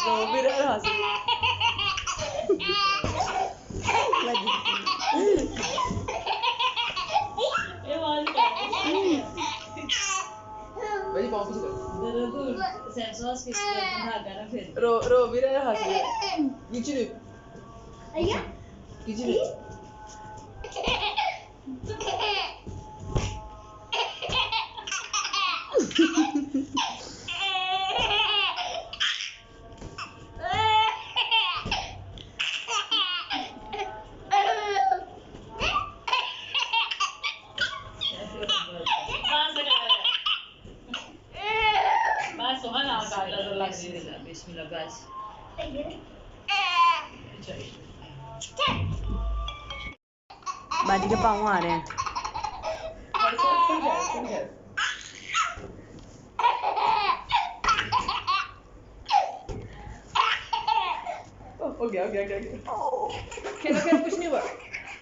रो भी रहा हंस भाई पाँव पीछे कर रो रो भी रहा हंस नीचे नीचे बाजी के पाँव आ रहे हैं हो गया खेलो खेलो कुछ नहीं हुआ